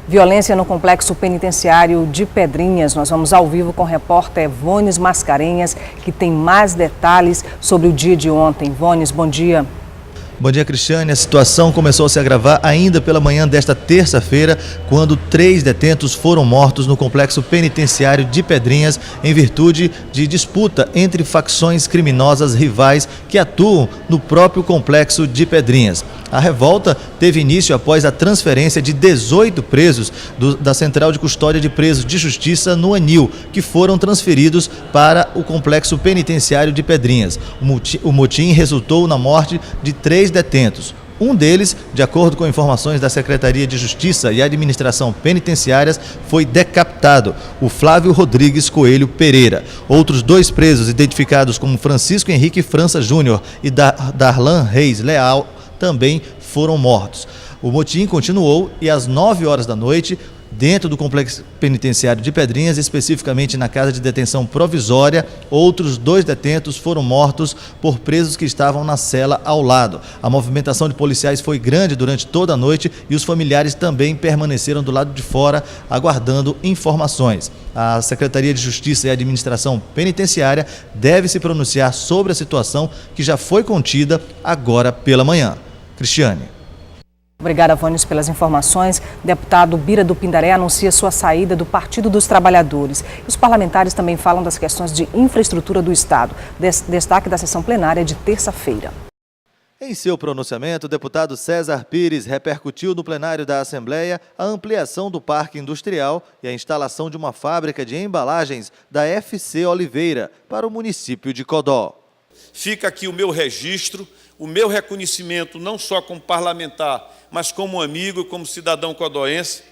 Violência no complexo penitenciário de Pedrinhas. Nós vamos ao vivo com o repórter Vones Mascarenhas, que tem mais detalhes sobre o dia de ontem. Vones, bom dia. Bom dia, Cristiane. A situação começou a se agravar ainda pela manhã desta terça-feira, quando 3 detentos foram mortos no complexo penitenciário de Pedrinhas em virtude de disputa entre facções criminosas rivais que atuam no próprio complexo de Pedrinhas. A revolta teve início após a transferência de 18 presos da Central de Custódia de Presos de Justiça no Anil, que foram transferidos para o complexo penitenciário de Pedrinhas. O motim resultou na morte de 3 detentos. Um deles, de acordo com informações da Secretaria de Justiça e Administração Penitenciárias, foi decapitado, o Flávio Rodrigues Coelho Pereira. Outros 2 presos, identificados como Francisco Henrique França Júnior e Darlan Reis Leal, também foram mortos. O motim continuou e às 9 horas da noite, dentro do complexo penitenciário de Pedrinhas, especificamente na casa de detenção provisória, outros 2 detentos foram mortos por presos que estavam na cela ao lado. A movimentação de policiais foi grande durante toda a noite e os familiares também permaneceram do lado de fora, aguardando informações. A Secretaria de Justiça e Administração Penitenciária deve se pronunciar sobre a situação que já foi contida agora pela manhã. Cristiane. Obrigada, Vones, pelas informações. Deputado Bira do Pindaré anuncia sua saída do Partido dos Trabalhadores. Os parlamentares também falam das questões de infraestrutura do Estado. Destaque da sessão plenária de terça-feira. Em seu pronunciamento, o deputado César Pires repercutiu no plenário da Assembleia a ampliação do Parque Industrial e a instalação de uma fábrica de embalagens da FC Oliveira para o município de Codó. Fica aqui o meu registro, o meu reconhecimento, não só como parlamentar, mas como amigo e como cidadão codoense,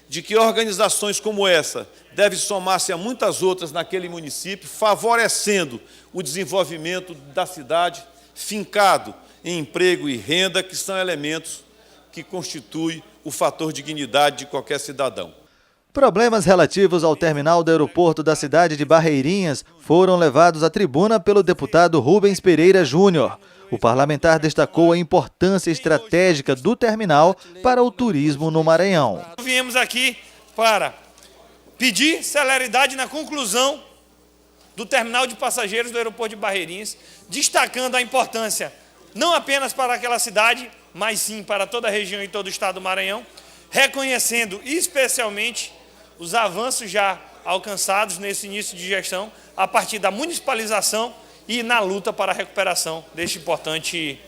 de que organizações como essa devem somar-se a muitas outras naquele município, favorecendo o desenvolvimento da cidade, fincado em emprego e renda, que são elementos que constituem o fator dignidade de qualquer cidadão. Problemas relativos ao terminal do aeroporto da cidade de Barreirinhas foram levados à tribuna pelo deputado Rubens Pereira Júnior. O parlamentar destacou a importância estratégica do terminal para o turismo no Maranhão. Viemos aqui para pedir celeridade na conclusão do terminal de passageiros do aeroporto de Barreirinhas, destacando a importância não apenas para aquela cidade, mas sim para toda a região e todo o estado do Maranhão, reconhecendo especialmente os avanços já alcançados nesse início de gestão a partir da municipalização e na luta para a recuperação deste importante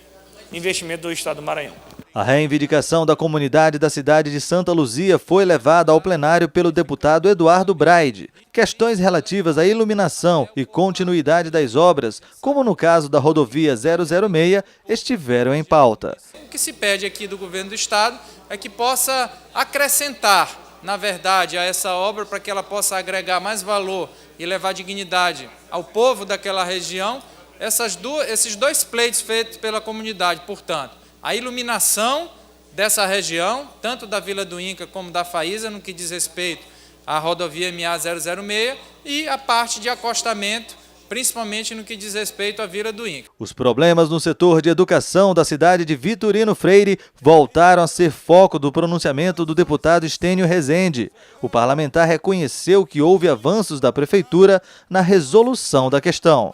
investimento do estado do Maranhão. A reivindicação da comunidade da cidade de Santa Luzia foi levada ao plenário pelo deputado Eduardo Braide. Questões relativas à iluminação e continuidade das obras, como no caso da rodovia 006, estiveram em pauta. O que se pede aqui do governo do estado é que possa acrescentar, na verdade, a essa obra para que ela possa agregar mais valor e levar dignidade ao povo daquela região, esses 2 pleitos feitos pela comunidade, portanto, a iluminação dessa região, tanto da Vila do Inca como da Faísa, no que diz respeito à rodovia MA 006 e a parte de acostamento, principalmente no que diz respeito à Vila do Inca. Os problemas no setor de educação da cidade de Vitorino Freire voltaram a ser foco do pronunciamento do deputado Estênio Rezende. O parlamentar reconheceu que houve avanços da prefeitura na resolução da questão.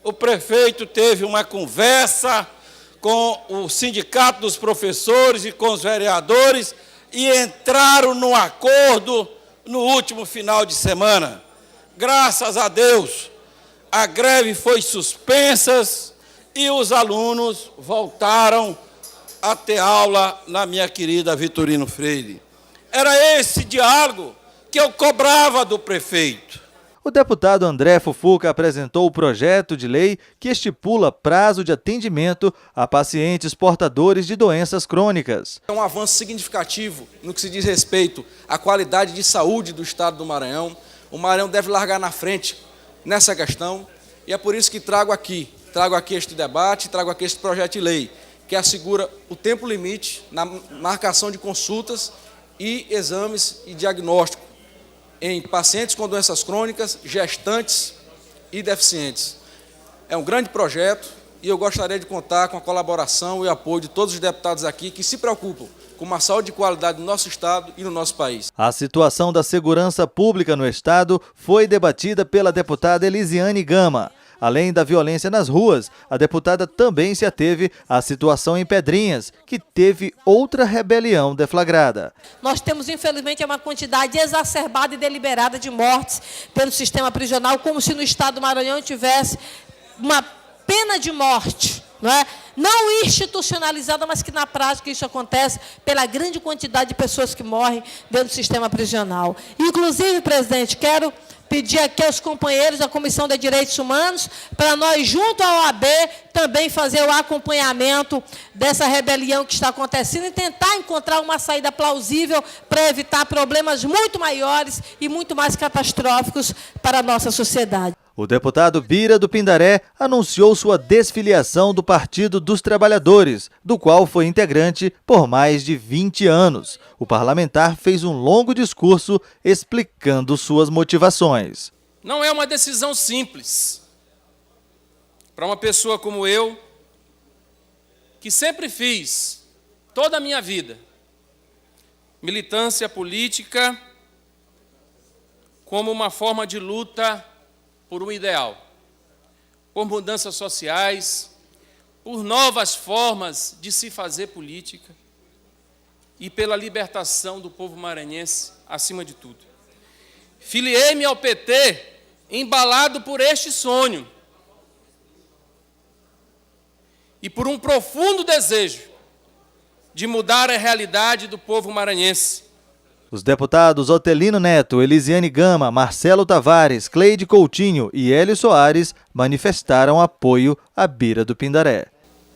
O prefeito teve uma conversa com o sindicato dos professores e com os vereadores e entraram num acordo no último final de semana. Graças a Deus, a greve foi suspensa e os alunos voltaram a ter aula na minha querida Vitorino Freire. Era esse diálogo que eu cobrava do prefeito. O deputado André Fufuca apresentou o projeto de lei que estipula prazo de atendimento a pacientes portadores de doenças crônicas. É um avanço significativo no que se diz respeito à qualidade de saúde do estado do Maranhão. O Maranhão deve largar na frente nessa questão e é por isso que trago aqui este debate, trago aqui este projeto de lei, que assegura o tempo limite na marcação de consultas e exames e diagnóstico em pacientes com doenças crônicas, gestantes e deficientes. É um grande projeto e eu gostaria de contar com a colaboração e apoio de todos os deputados aqui que se preocupam com uma saúde de qualidade no nosso estado e no nosso país. A situação da segurança pública no estado foi debatida pela deputada Elisiane Gama. Além da violência nas ruas, a deputada também se ateve à situação em Pedrinhas, que teve outra rebelião deflagrada. Nós temos, infelizmente, uma quantidade exacerbada e deliberada de mortes pelo sistema prisional, como se no estado do Maranhão tivesse uma pena de morte, não institucionalizada, mas que na prática isso acontece pela grande quantidade de pessoas que morrem dentro do sistema prisional. Inclusive, presidente, quero pedir aqui aos companheiros da Comissão de Direitos Humanos para nós, junto à OAB, também fazer o acompanhamento dessa rebelião que está acontecendo e tentar encontrar uma saída plausível para evitar problemas muito maiores e muito mais catastróficos para a nossa sociedade. O deputado Bira do Pindaré anunciou sua desfiliação do Partido dos Trabalhadores, do qual foi integrante por mais de 20 anos. O parlamentar fez um longo discurso explicando suas motivações. Não é uma decisão simples para uma pessoa como eu, que sempre fiz toda a minha vida militância política como uma forma de luta por um ideal, por mudanças sociais, por novas formas de se fazer política e pela libertação do povo maranhense, acima de tudo. Filiei-me ao PT embalado por este sonho e por um profundo desejo de mudar a realidade do povo maranhense. Os deputados Otelino Neto, Elisiane Gama, Marcelo Tavares, Cleide Coutinho e Hélio Soares manifestaram apoio à Bira do Pindaré.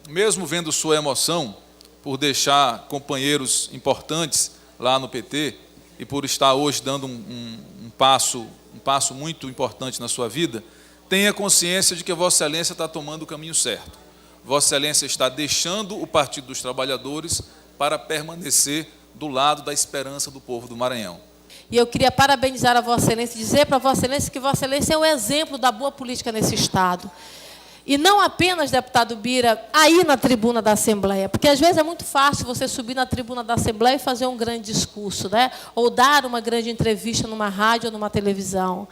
Mesmo vendo sua emoção por deixar companheiros importantes lá no PT e por estar hoje dando um passo muito importante na sua vida, tenha consciência de que Vossa Excelência está tomando o caminho certo. Vossa Excelência está deixando o Partido dos Trabalhadores para permanecer do lado da esperança do povo do Maranhão. E eu queria parabenizar a Vossa Excelência e dizer para Vossa Excelência que Vossa Excelência é o exemplo da boa política nesse estado. E não apenas, deputado Bira, aí na tribuna da Assembleia, porque às vezes é muito fácil você subir na tribuna da Assembleia e fazer um grande discurso, ou dar uma grande entrevista numa rádio ou numa televisão.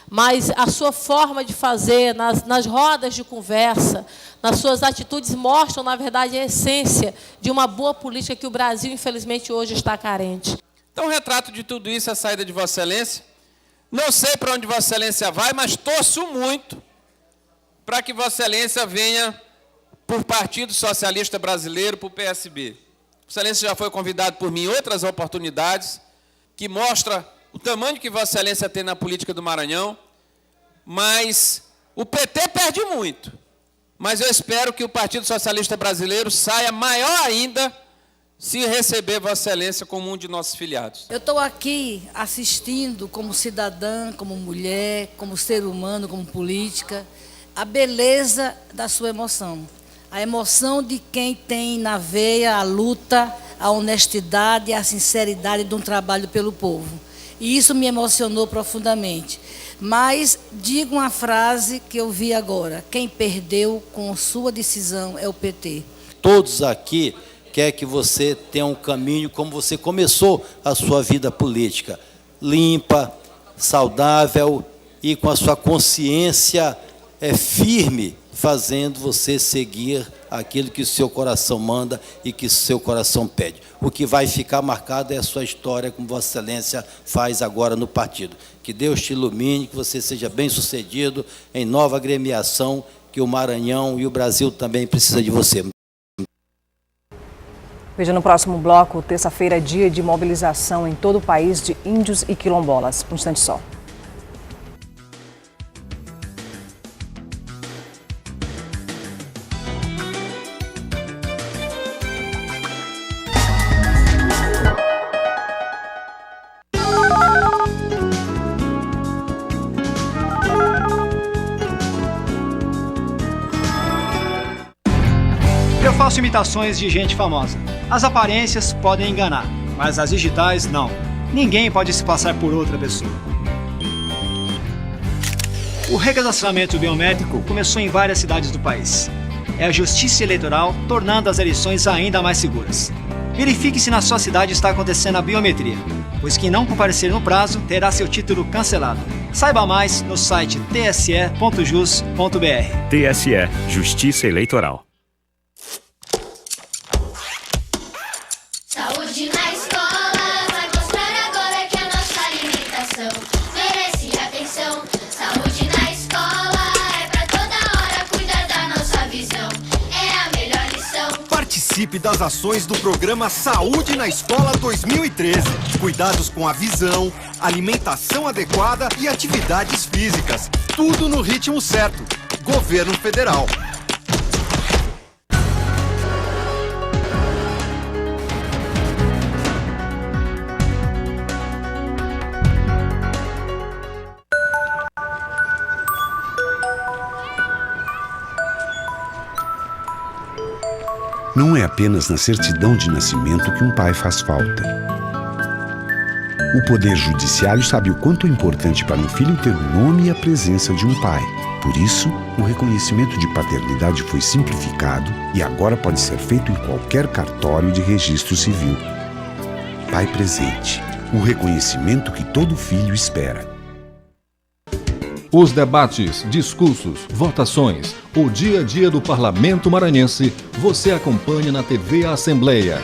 Mas a sua forma de fazer, nas rodas de conversa, nas suas atitudes, mostram, na verdade, a essência de uma boa política que o Brasil, infelizmente, hoje está carente. Então, retrato de tudo isso é a saída de Vossa Excelência. Não sei para onde Vossa Excelência vai, mas torço muito para que Vossa Excelência venha por Partido Socialista Brasileiro, por PSB. Vossa Excelência já foi convidado por mim em outras oportunidades, que mostra o tamanho que Vossa Excelência tem na política do Maranhão, mas o PT perde muito. Mas eu espero que o Partido Socialista Brasileiro saia maior ainda se receber Vossa Excelência como um de nossos filiados. Eu estou aqui assistindo como cidadã, como mulher, como ser humano, como política, a beleza da sua emoção. A emoção de quem tem na veia a luta, a honestidade e a sinceridade de um trabalho pelo povo. E isso me emocionou profundamente. Mas digo uma frase que eu vi agora: quem perdeu com sua decisão é o PT. Todos aqui querem que você tenha um caminho como você começou a sua vida política, limpa, saudável e com a sua consciência firme, fazendo você seguir aquilo que o seu coração manda e que o seu coração pede. O que vai ficar marcado é a sua história, como Vossa Excelência faz agora no partido. Que Deus te ilumine, que você seja bem-sucedido em nova agremiação, que o Maranhão e o Brasil também precisam de você. Veja no próximo bloco, terça-feira é dia de mobilização em todo o país de índios e quilombolas. Um instante só. Eu faço imitações de gente famosa. As aparências podem enganar, mas as digitais não. Ninguém pode se passar por outra pessoa. O recadastramento biométrico começou em várias cidades do país. é a Justiça Eleitoral, tornando as eleições ainda mais seguras. Verifique se na sua cidade está acontecendo a biometria, pois quem não comparecer no prazo terá seu título cancelado. Saiba mais no site tse.jus.br. TSE, Justiça Eleitoral. Saúde na escola vai mostrar agora que a nossa alimentação merece atenção. Saúde na escola é pra toda hora cuidar da nossa visão. É a melhor lição. Participe das ações do programa Saúde na Escola 2013. Cuidados com a visão, alimentação adequada e atividades físicas. Tudo no ritmo certo. Governo Federal. Não é apenas na certidão de nascimento que um pai faz falta. O Poder Judiciário sabe o quanto é importante para um filho ter o nome e a presença de um pai. Por isso, o reconhecimento de paternidade foi simplificado e agora pode ser feito em qualquer cartório de registro civil. Pai presente, o reconhecimento que todo filho espera. Os debates, discursos, votações, o dia a dia do Parlamento Maranhense, você acompanha na TV Assembleia.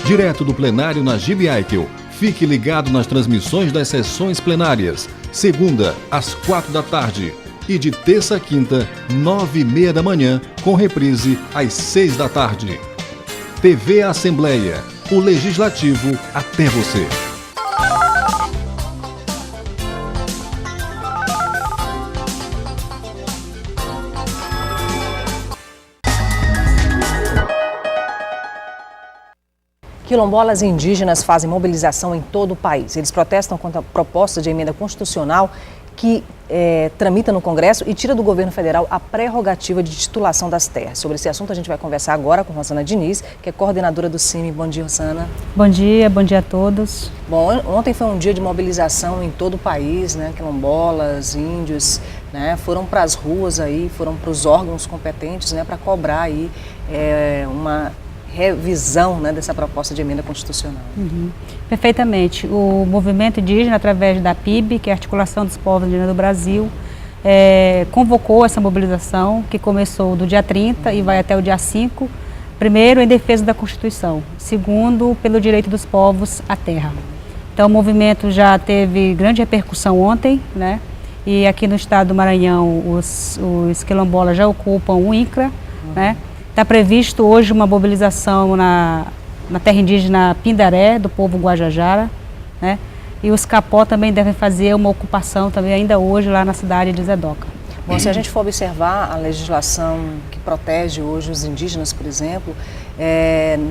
Direto do plenário na Gibe Aikel, fique ligado nas transmissões das sessões plenárias, segunda às 4 da tarde e de terça a quinta, 9h30 da manhã, com reprise às 6 da tarde. TV Assembleia, o Legislativo até você. Quilombolas e indígenas fazem mobilização em todo o país. Eles protestam contra a proposta de emenda constitucional que tramita no Congresso e tira do governo federal a prerrogativa de titulação das terras. Sobre esse assunto a gente vai conversar agora com Rosana Diniz, que é coordenadora do CIMI. Bom dia, Rosana. Bom dia a todos. Bom, ontem foi um dia de mobilização em todo o país, né? Quilombolas, índios, né? Foram para as ruas aí, foram para os órgãos competentes, né? Para cobrar aí uma revisão, né, dessa proposta de emenda constitucional. Perfeitamente. O movimento indígena, através da PIB, que é a Articulação dos Povos Indígenas do Brasil, convocou essa mobilização, que começou do dia 30 e vai até o dia 5, primeiro em defesa da Constituição, segundo pelo direito dos povos à terra. Então o movimento já teve grande repercussão ontem, né, e aqui no estado do Maranhão os quilombolas já ocupam o INCRA, né. Está previsto hoje uma mobilização na terra indígena Pindaré, do povo Guajajara, né? E os Capó também devem fazer uma ocupação também ainda hoje lá na cidade de Zedoca. Bom, se a gente for observar a legislação que protege hoje os indígenas, por exemplo,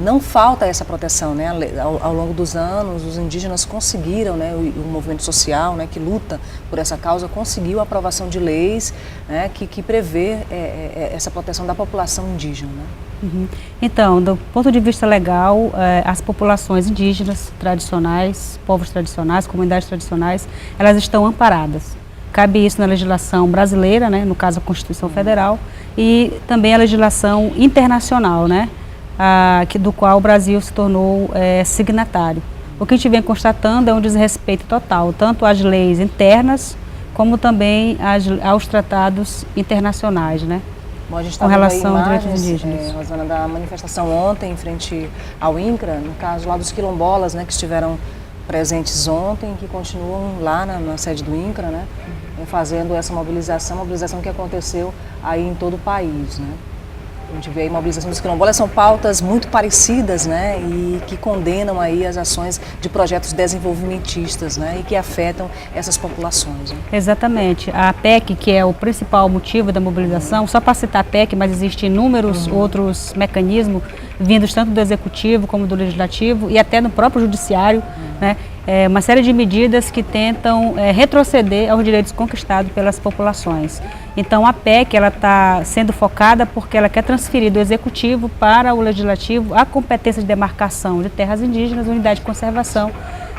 não falta essa proteção, né? Ao longo dos anos, os indígenas conseguiram, né, o movimento social, né, que luta por essa causa, conseguiu a aprovação de leis, né, que prevê essa proteção da população indígena. Né? Então, do ponto de vista legal, as populações indígenas tradicionais, povos tradicionais, comunidades tradicionais, elas estão amparadas. Cabe isso na legislação brasileira, né, no caso a Constituição Federal, e também a legislação internacional, né, do qual o Brasil se tornou signatário. O que a gente vem constatando é um desrespeito total, tanto às leis internas, como também aos tratados internacionais, né? Bom, a gente com relação aos direitos indígenas. Rosana, da manifestação ontem em frente ao INCRA, no caso lá dos quilombolas, né, que estiveram presentes ontem, que continuam lá na sede do INCRA, né, fazendo essa mobilização que aconteceu aí em todo o país, né. A gente vê aí a mobilização dos quilombolas, são pautas muito parecidas, né, e que condenam aí as ações de projetos desenvolvimentistas, né, e que afetam essas populações. Né? Exatamente. A PEC, que é o principal motivo da mobilização, só para citar a PEC, mas existem inúmeros outros mecanismos vindos tanto do Executivo como do Legislativo e até no próprio Judiciário, né, uma série de medidas que tentam retroceder aos direitos conquistados pelas populações. Então a PEC está sendo focada porque ela quer transferir do Executivo para o Legislativo a competência de demarcação de terras indígenas, unidade de conservação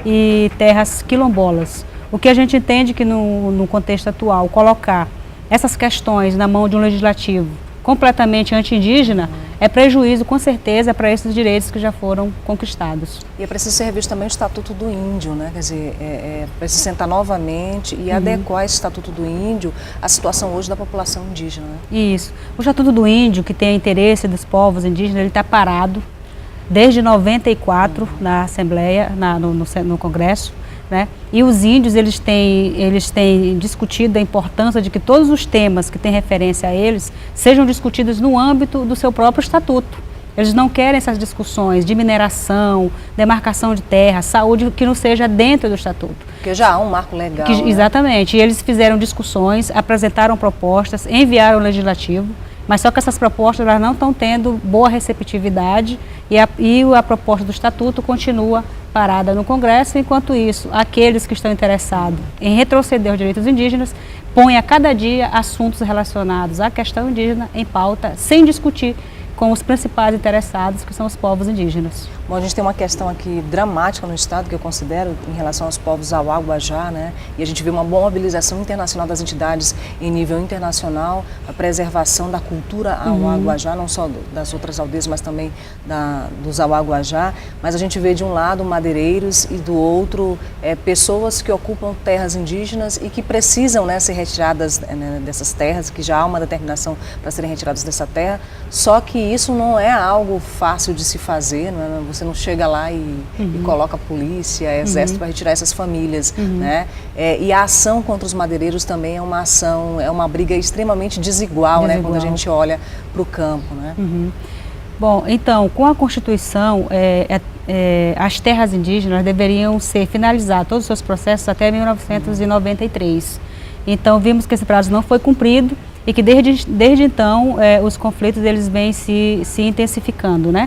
e terras quilombolas. O que a gente entende que no contexto atual, colocar essas questões na mão de um Legislativo completamente anti-indígena, é prejuízo, com certeza, para esses direitos que já foram conquistados. E é preciso ser revisto também o Estatuto do Índio, né? Quer dizer, precisa sentar novamente e adequar esse Estatuto do Índio à situação hoje da população indígena, né? Isso. O Estatuto do Índio, que tem interesse dos povos indígenas, ele está parado desde 94 na Assembleia, no Congresso, né? E os índios, eles têm discutido a importância de que todos os temas que têm referência a eles sejam discutidos no âmbito do seu próprio estatuto. Eles não querem essas discussões de mineração, demarcação de terra, saúde, que não seja dentro do estatuto. Porque já há um marco legal. Né? Exatamente. E eles fizeram discussões, apresentaram propostas, enviaram ao legislativo, mas só que essas propostas elas não estão tendo boa receptividade e a proposta do estatuto continua parada no Congresso. Enquanto isso, aqueles que estão interessados em retroceder os direitos indígenas põem a cada dia assuntos relacionados à questão indígena em pauta, sem discutir com os principais interessados, que são os povos indígenas. Bom, a gente tem uma questão aqui dramática no Estado, que eu considero, em relação aos povos Auá, Guajá, né? E a gente vê uma boa mobilização internacional das entidades em nível internacional, a preservação da cultura Auá, Guajá, não só das outras aldeias, mas também dos Auá, Guajá. Mas a gente vê de um lado madeireiros e do outro pessoas que ocupam terras indígenas e que precisam, né, ser retiradas dessas terras, que já há uma determinação para serem retiradas dessa terra, só que isso não é algo fácil de se fazer, não é? Você não chega lá e coloca a polícia, exército para retirar essas famílias, né? E a ação contra os madeireiros também é uma ação, é uma briga extremamente desigual, né? Quando a gente olha para o campo, né? Bom, então, com a Constituição, as terras indígenas deveriam ser finalizados todos os seus processos até 1993. Então, vimos que esse prazo não foi cumprido e que desde então os conflitos eles vêm se intensificando, né?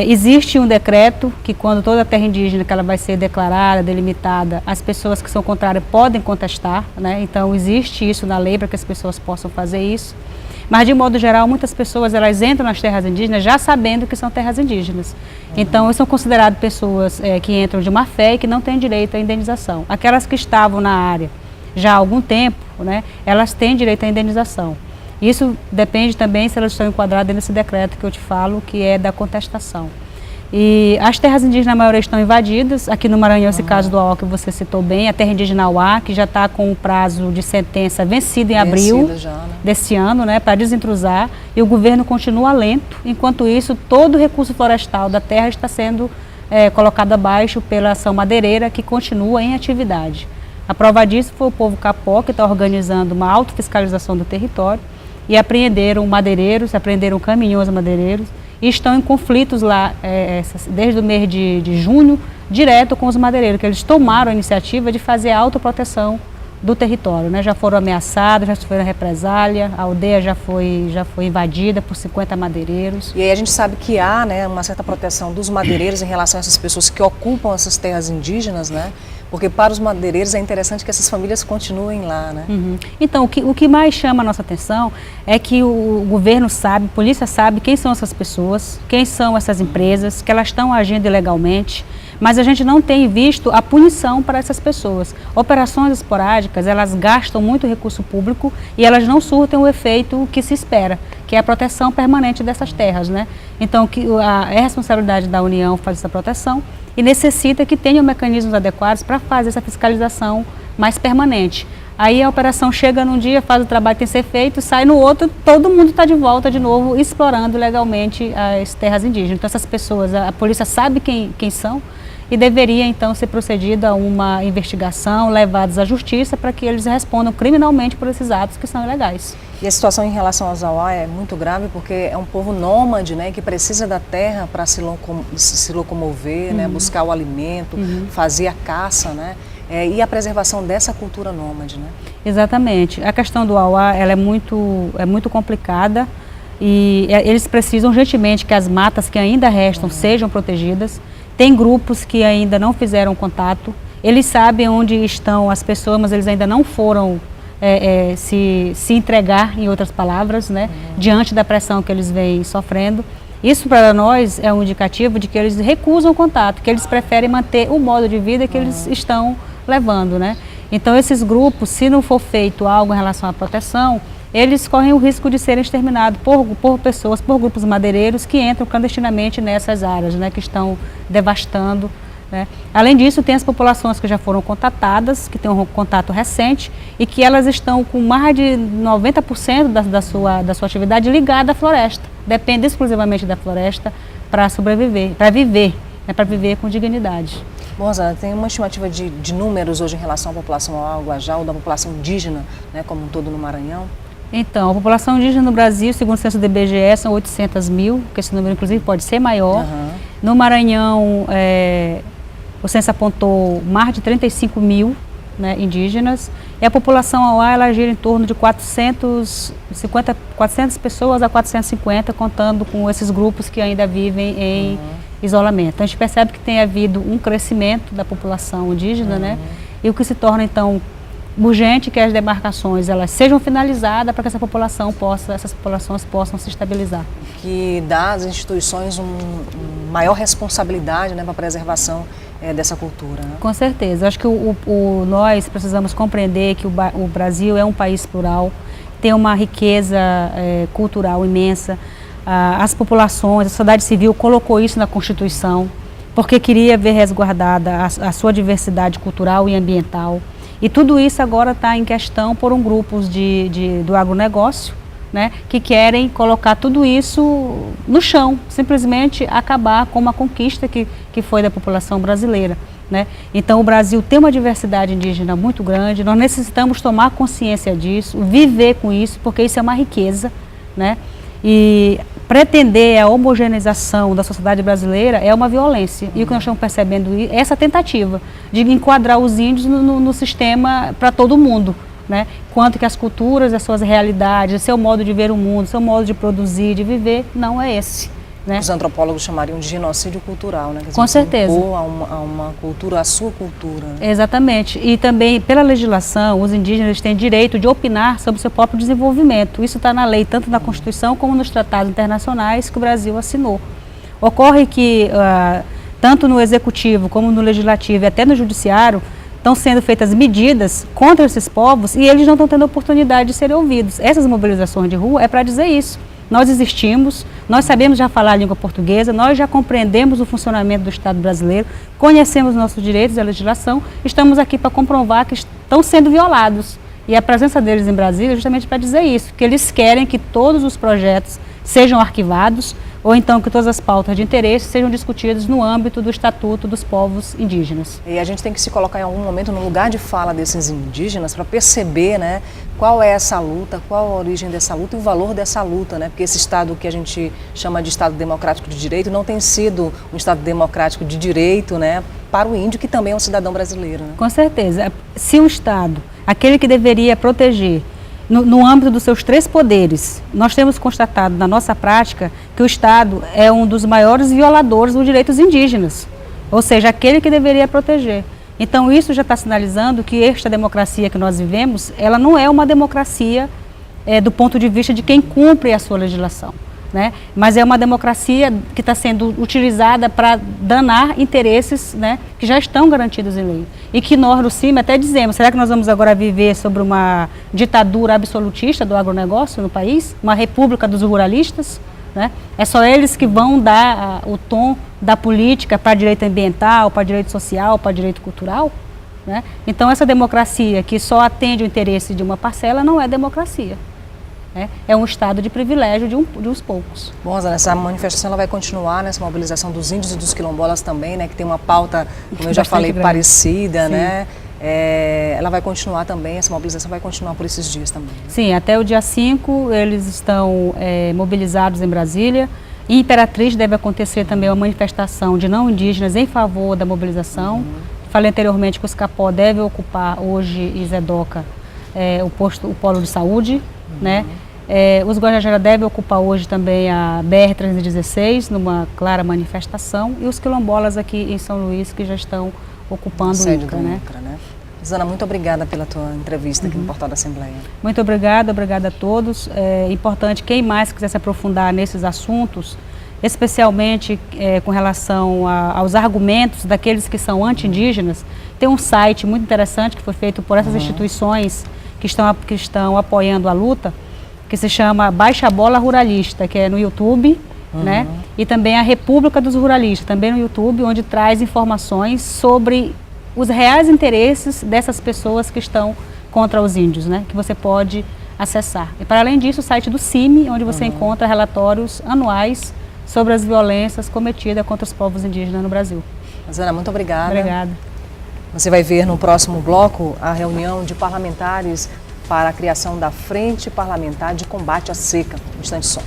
Existe um decreto que quando toda a terra indígena que ela vai ser declarada, delimitada, as pessoas que são contrárias podem contestar, né? Então existe isso na lei para que as pessoas possam fazer isso. Mas de modo geral, muitas pessoas elas entram nas terras indígenas já sabendo que são terras indígenas. Então são consideradas pessoas que entram de má fé e que não têm direito à indenização. Aquelas que estavam na área já há algum tempo, né, elas têm direito à indenização. Isso depende também se elas estão enquadradas nesse decreto que eu te falo, que é da contestação. E as terras indígenas, na maioria, estão invadidas. Aqui no Maranhão, esse caso do Auá que você citou bem, a terra indígena Auá, que já está com o prazo de sentença vencido em abril desse ano, né, para desintrusar, e o governo continua lento. Enquanto isso, todo o recurso florestal da terra está sendo colocado abaixo pela ação madeireira, que continua em atividade. A prova disso foi o povo Capó, que está organizando uma autofiscalização do território, e apreenderam madeireiros, apreenderam caminhões madeireiros, e estão em conflitos lá desde o mês de junho, direto com os madeireiros, que eles tomaram a iniciativa de fazer a autoproteção do território, né? Já foram ameaçados, já sofreram represália, a aldeia já foi invadida por 50 madeireiros. E aí a gente sabe que há, né, uma certa proteção dos madeireiros em relação a essas pessoas que ocupam essas terras indígenas, né? Porque para os madeireiros é interessante que essas famílias continuem lá, né? Então, o que mais chama a nossa atenção é que o governo sabe, a polícia sabe quem são essas pessoas, quem são essas empresas, que elas estão agindo ilegalmente, mas a gente não tem visto a punição para essas pessoas. Operações esporádicas, elas gastam muito recurso público e elas não surtem o efeito que se espera, que é a proteção permanente dessas terras, né? Então, é responsabilidade da União fazer essa proteção e necessita que tenham mecanismos adequados para fazer essa fiscalização mais permanente. Aí a operação chega num dia, faz o trabalho que tem que ser feito, sai no outro, todo mundo está de volta de novo, explorando legalmente as terras indígenas. Então essas pessoas, a polícia sabe quem são e deveria então ser procedida a uma investigação, levados à justiça para que eles respondam criminalmente por esses atos que são ilegais. E a situação em relação aos Auá é muito grave porque é um povo nômade, né, que precisa da terra para se locomover, né, buscar o alimento, fazer a caça, né, e a preservação dessa cultura nômade, né? Exatamente. A questão do Auá ela é muito complicada e eles precisam urgentemente que as matas que ainda restam sejam protegidas. Tem grupos que ainda não fizeram contato, eles sabem onde estão as pessoas, mas eles ainda não foram se entregar, em outras palavras, né, diante da pressão que eles vêm sofrendo. Isso para nós é um indicativo de que eles recusam o contato, que eles preferem manter o modo de vida que eles estão levando, né? Então esses grupos, se não for feito algo em relação à proteção, eles correm o risco de serem exterminados por pessoas, por grupos madeireiros que entram clandestinamente nessas áreas, né, que estão devastando. Né? Além disso, tem as populações que já foram contatadas, que têm um contato recente e que elas estão com mais de 90% da sua atividade ligada à floresta. Depende exclusivamente da floresta para sobreviver, para viver, né, para viver com dignidade. Bom, Rosana, tem uma estimativa de números hoje em relação à população Guajá ou da população indígena, né, como um todo no Maranhão? Então, a população indígena no Brasil, segundo o censo do IBGE, são 800 mil, que esse número inclusive pode ser maior. No Maranhão, o censo apontou mais de 35 mil, né, indígenas, e a população Auá, ela gira em torno de 400 pessoas a 450, contando com esses grupos que ainda vivem em isolamento. Então, a gente percebe que tem havido um crescimento da população indígena, né, e o que se torna, então, urgente que as demarcações elas sejam finalizadas para que essas populações possam se estabilizar. Que dá às instituições uma maior responsabilidade, né, para a preservação dessa cultura. Né? Com certeza. Acho que nós precisamos compreender que o Brasil é um país plural, tem uma riqueza cultural imensa. As populações, a sociedade civil colocou isso na Constituição, porque queria ver resguardada a sua diversidade cultural e ambiental. E tudo isso agora está em questão por grupos do agronegócio, né, que querem colocar tudo isso no chão, simplesmente acabar com uma conquista que foi da população brasileira. Né? Então o Brasil tem uma diversidade indígena muito grande, nós necessitamos tomar consciência disso, viver com isso, porque isso é uma riqueza. Né? E pretender a homogeneização da sociedade brasileira é uma violência. E o que nós estamos percebendo é essa tentativa de enquadrar os índios no sistema para todo mundo. Né? Quanto que as culturas, as suas realidades, seu modo de ver o mundo, seu modo de produzir, de viver, não é esse. Né? Os antropólogos chamariam de genocídio cultural, né? Com certeza. Impor a uma cultura, a sua cultura. Né? Exatamente. E também, pela legislação, os indígenas têm direito de opinar sobre o seu próprio desenvolvimento. Isso está na lei, tanto na Constituição como nos tratados internacionais que o Brasil assinou. Ocorre que, tanto no Executivo como no Legislativo e até no Judiciário, estão sendo feitas medidas contra esses povos e eles não estão tendo oportunidade de serem ouvidos. Essas mobilizações de rua é para dizer isso. Nós existimos, nós sabemos já falar a língua portuguesa, nós já compreendemos o funcionamento do Estado brasileiro, conhecemos nossos direitos e a legislação, estamos aqui para comprovar que estão sendo violados. E a presença deles em Brasília é justamente para dizer isso, que eles querem que todos os projetos sejam arquivados, ou então que todas as pautas de interesse sejam discutidas no âmbito do Estatuto dos Povos Indígenas. E a gente tem que se colocar em algum momento no lugar de fala desses indígenas para perceber, né, qual é essa luta, qual a origem dessa luta e o valor dessa luta, né? Porque esse Estado que a gente chama de Estado Democrático de Direito não tem sido um Estado democrático de direito, né, para o índio, que também é um cidadão brasileiro. Né? Com certeza. Se o Estado, aquele que deveria proteger, no âmbito dos seus 3 poderes, nós temos constatado na nossa prática que o Estado é um dos maiores violadores dos direitos indígenas, ou seja, aquele que deveria proteger. Então isso já está sinalizando que esta democracia que nós vivemos, ela não é uma democracia do ponto de vista de quem cumpre a sua legislação. Né? Mas é uma democracia que está sendo utilizada para danar interesses, né, que já estão garantidos em lei. E que nós, do CIMA, até dizemos, será que nós vamos agora viver sobre uma ditadura absolutista do agronegócio no país? Uma república dos ruralistas? Né? É só eles que vão dar o tom da política para direito ambiental, para direito social, para direito cultural? Né? Então essa democracia que só atende o interesse de uma parcela não é democracia. É um estado de privilégio de uns poucos. Bom, Rosana, essa manifestação ela vai continuar, nessa mobilização dos índios e dos quilombolas também, né, que tem uma pauta, como eu já falei, grande, parecida, né? Ela vai continuar também, essa mobilização vai continuar por esses dias também. Né? Sim, até o dia 5 eles estão mobilizados em Brasília. Em Imperatriz deve acontecer também uma manifestação de não indígenas em favor da mobilização. Falei anteriormente que o Scapó deve ocupar hoje em Zedoca o polo de saúde. Né? Os Guajajara devem ocupar hoje também a BR-316, numa clara manifestação, e os quilombolas aqui em São Luís, que já estão ocupando o INCRA. Né? Rosana, muito obrigada pela tua entrevista aqui no Portal da Assembleia. Muito obrigada a todos. É importante, quem mais quiser se aprofundar nesses assuntos, especialmente com relação aos argumentos daqueles que são anti-indígenas, tem um site muito interessante que foi feito por essas instituições que estão apoiando a luta, que se chama Baixa Bola Ruralista, que é no YouTube, né? E também a República dos Ruralistas, também no YouTube, onde traz informações sobre os reais interesses dessas pessoas que estão contra os índios, né? Que você pode acessar. E para além disso, o site do CIMI, onde você encontra relatórios anuais sobre as violências cometidas contra os povos indígenas no Brasil. Ana, muito obrigada. Obrigada. Você vai ver no próximo bloco a reunião de parlamentares para a criação da Frente Parlamentar de Combate à Seca. Um instante só.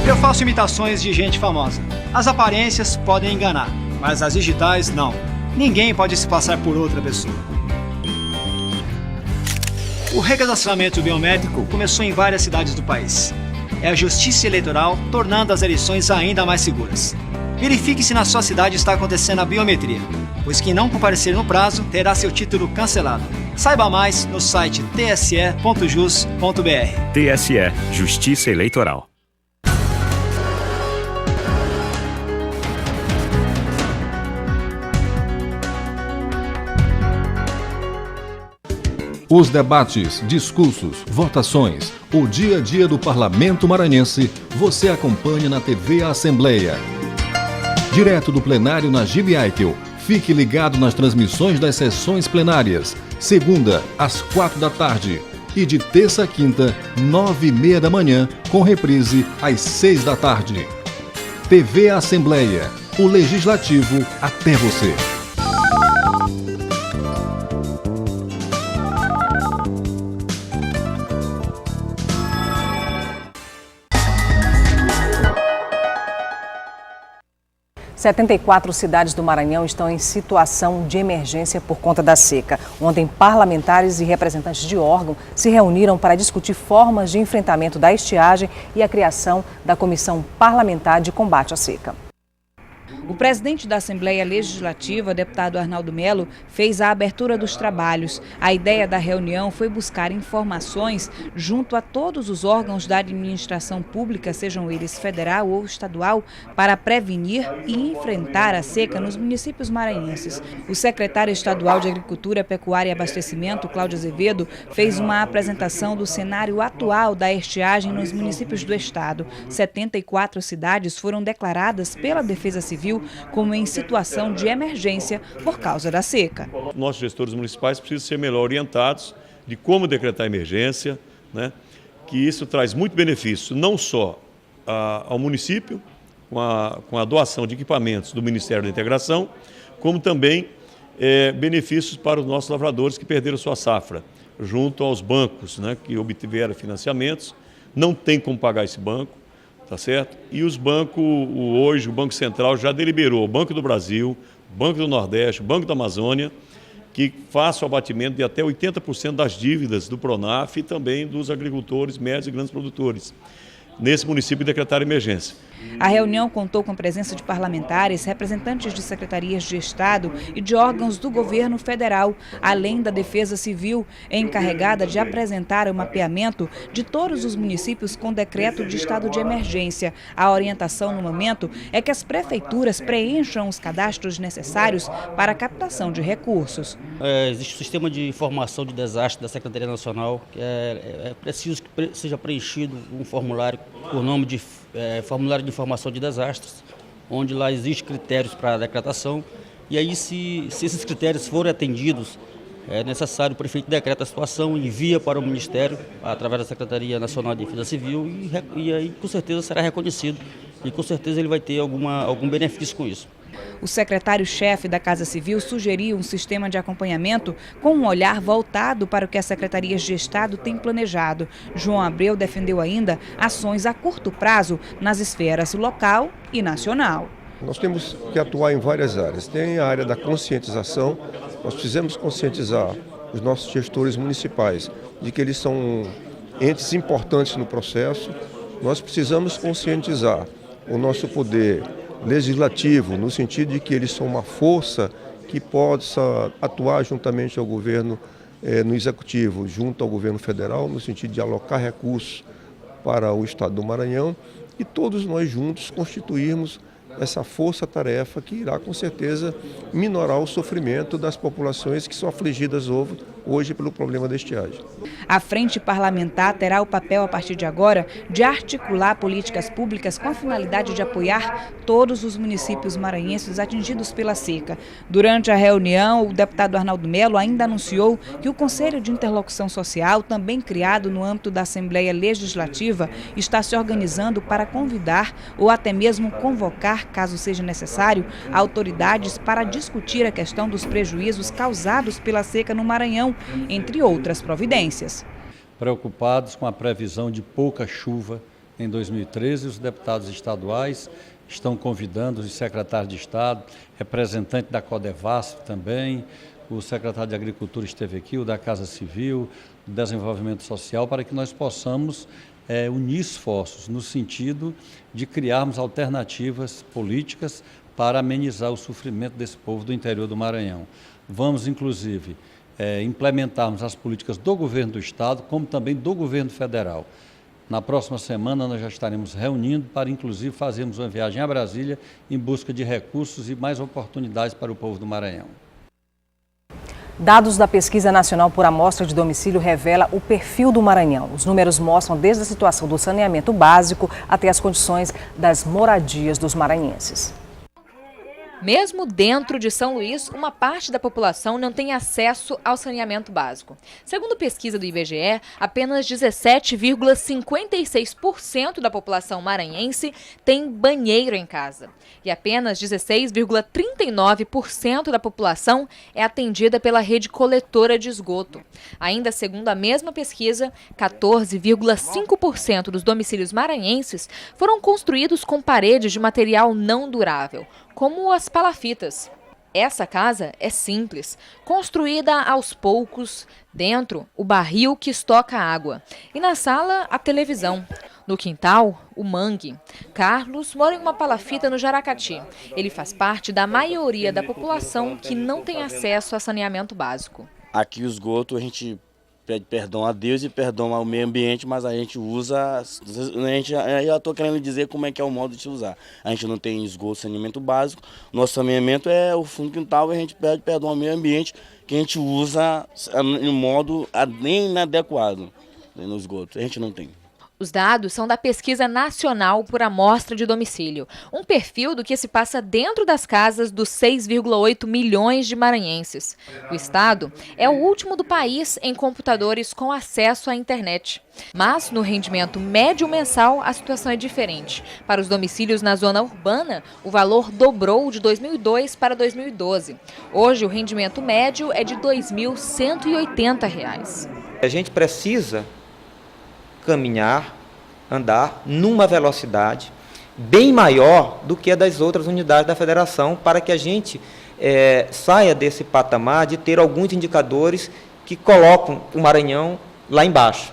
Eu faço imitações de gente famosa. As aparências podem enganar, mas as digitais não. Ninguém pode se passar por outra pessoa. O recadastramento biométrico começou em várias cidades do país. É a Justiça Eleitoral tornando as eleições ainda mais seguras. Verifique se na sua cidade está acontecendo a biometria, pois quem não comparecer no prazo terá seu título cancelado. Saiba mais no site tse.jus.br. TSE, Justiça Eleitoral. Os debates, discursos, votações, o dia a dia do Parlamento Maranhense, você acompanha na TV Assembleia. Direto do plenário na Gibi Aitel, fique ligado nas transmissões das sessões plenárias, segunda às 16h e de terça a quinta, 9h30 da manhã, com reprise às 18h. TV Assembleia, o Legislativo até você. Em 74 cidades do Maranhão estão em situação de emergência por conta da seca. Ontem, parlamentares e representantes de órgão se reuniram para discutir formas de enfrentamento da estiagem e a criação da Comissão Parlamentar de Combate à Seca. O presidente da Assembleia Legislativa, deputado Arnaldo Melo, fez a abertura dos trabalhos. A ideia da reunião foi buscar informações junto a todos os órgãos da administração pública, sejam eles federal ou estadual, para prevenir e enfrentar a seca nos municípios maranhenses. O secretário estadual de Agricultura, Pecuária e Abastecimento, Cláudio Azevedo, fez uma apresentação do cenário atual da estiagem nos municípios do estado. 74 cidades foram declaradas pela Defesa Civil como em situação de emergência por causa da seca. Nossos gestores municipais precisam ser melhor orientados de como decretar emergência, né? Que isso traz muito benefício, não só ao município, com a doação de equipamentos do Ministério da Integração, como também benefícios para os nossos lavradores que perderam sua safra, junto aos bancos, né, que obtiveram financiamentos, não tem como pagar esse banco. Tá certo? E os bancos, hoje o Banco Central já deliberou, o Banco do Brasil, o Banco do Nordeste, o Banco da Amazônia, que faça o abatimento de até 80% das dívidas do Pronaf e também dos agricultores, médios e grandes produtores. Nesse município decretaram emergência. A reunião contou com a presença de parlamentares, representantes de secretarias de Estado e de órgãos do governo federal, além da Defesa Civil, encarregada de apresentar o mapeamento de todos os municípios com decreto de estado de emergência. A orientação no momento é que as prefeituras preencham os cadastros necessários para a captação de recursos. Existe um sistema de informação de desastre da Secretaria Nacional, que é preciso que seja preenchido um formulário por nome de formulário de informação de desastres, onde lá existem critérios para a decretação, e aí se esses critérios forem atendidos, é necessário o prefeito decreta a situação, envia para o Ministério, através da Secretaria Nacional de Defesa Civil, e aí com certeza será reconhecido, e com certeza ele vai ter algum benefício com isso. O secretário-chefe da Casa Civil sugeriu um sistema de acompanhamento com um olhar voltado para o que as secretarias de Estado têm planejado. João Abreu defendeu ainda ações a curto prazo nas esferas local e nacional. Nós temos que atuar em várias áreas. Tem a área da conscientização, nós precisamos conscientizar os nossos gestores municipais de que eles são entes importantes no processo. Nós precisamos conscientizar o nosso poder legislativo, no sentido de que eles são uma força que possa atuar juntamente ao governo no Executivo, junto ao governo federal, no sentido de alocar recursos para o Estado do Maranhão e todos nós juntos constituirmos essa força-tarefa que irá, com certeza, minorar o sofrimento das populações que são afligidas hoje pelo problema da estiagem. A Frente Parlamentar terá o papel, a partir de agora, de articular políticas públicas com a finalidade de apoiar todos os municípios maranhenses atingidos pela seca. Durante a reunião, o deputado Arnaldo Melo ainda anunciou que o Conselho de Interlocução Social, também criado no âmbito da Assembleia Legislativa, está se organizando para convidar ou até mesmo convocar, caso seja necessário, autoridades para discutir a questão dos prejuízos causados pela seca no Maranhão, entre outras providências. Preocupados com a previsão de pouca chuva em 2013, os deputados estaduais estão convidando os secretários de Estado, representante da Codevasf também, o secretário de Agricultura esteve aqui, o da Casa Civil, do Desenvolvimento Social, para que nós possamos unir esforços no sentido de criarmos alternativas políticas para amenizar o sofrimento desse povo do interior do Maranhão. Vamos, inclusive, implementarmos as políticas do governo do Estado, como também do governo federal. Na próxima semana nós já estaremos reunindo para, inclusive, fazermos uma viagem a Brasília em busca de recursos e mais oportunidades para o povo do Maranhão. Dados da Pesquisa Nacional por Amostra de Domicílio revela o perfil do Maranhão. Os números mostram desde a situação do saneamento básico até as condições das moradias dos maranhenses. Mesmo dentro de São Luís, uma parte da população não tem acesso ao saneamento básico. Segundo pesquisa do IBGE, apenas 17,56% da população maranhense tem banheiro em casa. E apenas 16,39% da população é atendida pela rede coletora de esgoto. Ainda segundo a mesma pesquisa, 14,5% dos domicílios maranhenses foram construídos com paredes de material não durável, como as palafitas. Essa casa é simples, construída aos poucos, dentro o barril que estoca água e na sala a televisão. No quintal, o mangue. Carlos mora em uma palafita no Jaracati. Ele faz parte da maioria da população que não tem acesso a saneamento básico. Aqui o esgoto a gente pede perdão a Deus e perdão ao meio ambiente, mas a gente usa, eu estou querendo dizer como é que é o modo de se usar. A gente não tem esgoto, saneamento básico, nosso saneamento é o fundo quintal e a gente pede perdão ao meio ambiente, que a gente usa em modo inadequado no esgoto, a gente não tem. Os dados são da Pesquisa Nacional por Amostra de Domicílio, um perfil do que se passa dentro das casas dos 6,8 milhões de maranhenses. O estado é o último do país em computadores com acesso à internet. Mas no rendimento médio mensal a situação é diferente. Para os domicílios na zona urbana, o valor dobrou de 2002 para 2012. Hoje o rendimento médio é de R$ 2.180. A gente precisa caminhar, andar numa velocidade bem maior do que a das outras unidades da federação, para que a gente saia desse patamar de ter alguns indicadores que colocam o Maranhão lá embaixo.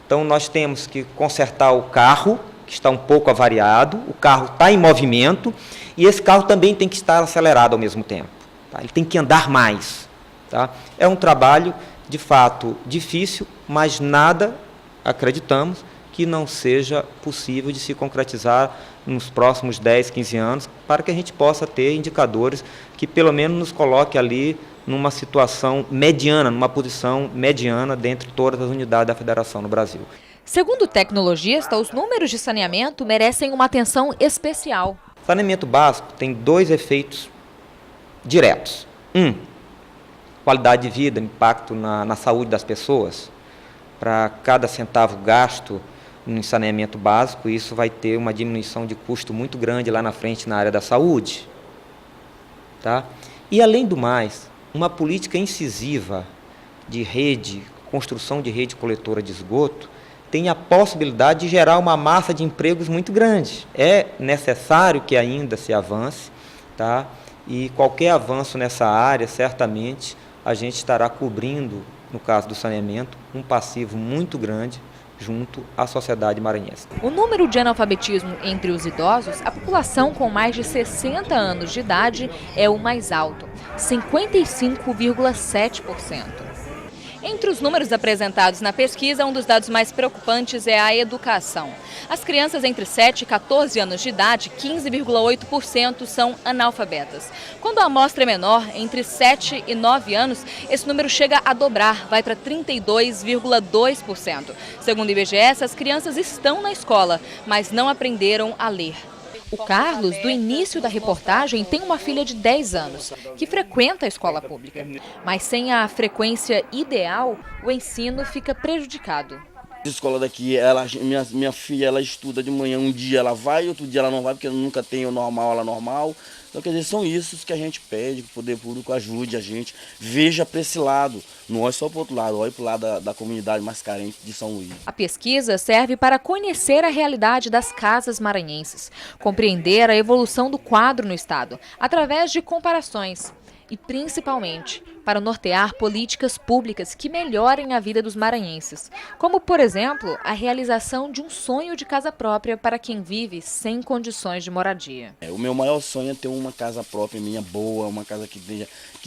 Então nós temos que consertar o carro, que está um pouco avariado, o carro está em movimento e esse carro também tem que estar acelerado ao mesmo tempo. Tá? Ele tem que andar mais. Tá? É um trabalho, de fato, difícil, mas nada acreditamos que não seja possível de se concretizar nos próximos 10, 15 anos, para que a gente possa ter indicadores que pelo menos nos coloque ali numa situação mediana, numa posição mediana dentre todas as unidades da federação no Brasil. Segundo o tecnologista, os números de saneamento merecem uma atenção especial. Saneamento básico tem dois efeitos diretos. Qualidade de vida, impacto na saúde das pessoas. Para cada centavo gasto no saneamento básico, isso vai ter uma diminuição de custo muito grande lá na frente na área da saúde. Tá? E, além do mais, uma política incisiva de rede, construção de rede coletora de esgoto, tem a possibilidade de gerar uma massa de empregos muito grande. É necessário que ainda se avance, tá? E qualquer avanço nessa área, certamente, a gente estará cobrindo, no caso do saneamento, um passivo muito grande junto à sociedade maranhense. O número de analfabetismo entre os idosos, a população com mais de 60 anos de idade, é o mais alto, 55,7%. Entre os números apresentados na pesquisa, um dos dados mais preocupantes é a educação. As crianças entre 7 e 14 anos de idade, 15,8% são analfabetas. Quando a amostra é menor, entre 7 e 9 anos, esse número chega a dobrar, vai para 32,2%. Segundo o IBGE, essas crianças estão na escola, mas não aprenderam a ler. O Carlos, do início da reportagem, tem uma filha de 10 anos, que frequenta a escola pública. Mas sem a frequência ideal, o ensino fica prejudicado. A escola daqui, minha filha, ela estuda de manhã, um dia ela vai, outro dia ela não vai, porque nunca tem o normal, aula normal. Então, quer dizer, são isso que a gente pede, que o poder público ajude a gente, veja para esse lado, não olhe só para o outro lado, olhe para o lado da comunidade mais carente de São Luís. A pesquisa serve para conhecer a realidade das casas maranhenses, compreender a evolução do quadro no estado, através de comparações. E, principalmente, para nortear políticas públicas que melhorem a vida dos maranhenses, como, por exemplo, a realização de um sonho de casa própria para quem vive sem condições de moradia. O meu maior sonho é ter uma casa própria minha boa, uma casa que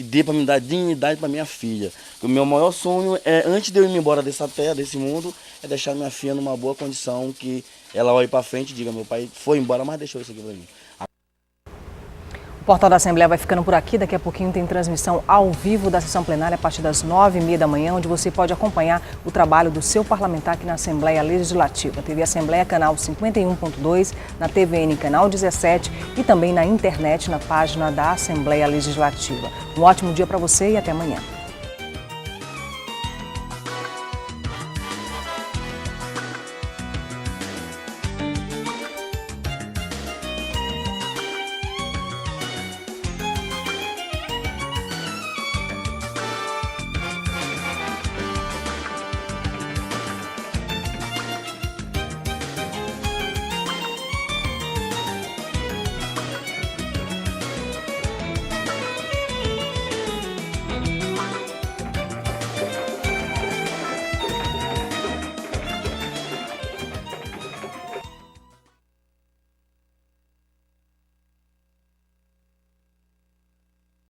dê para me dar dignidade para minha filha. O meu maior sonho é, antes de eu ir embora dessa terra, desse mundo, é deixar minha filha numa boa condição, que ela olhe para frente e diga: meu pai foi embora, mas deixou isso aqui para mim. O Portal da Assembleia vai ficando por aqui. Daqui a pouquinho tem transmissão ao vivo da sessão plenária a partir das 9h30 da manhã, onde você pode acompanhar o trabalho do seu parlamentar aqui na Assembleia Legislativa. TV Assembleia, canal 51.2, na TVN, canal 17 e também na internet, na página da Assembleia Legislativa. Um ótimo dia para você e até amanhã.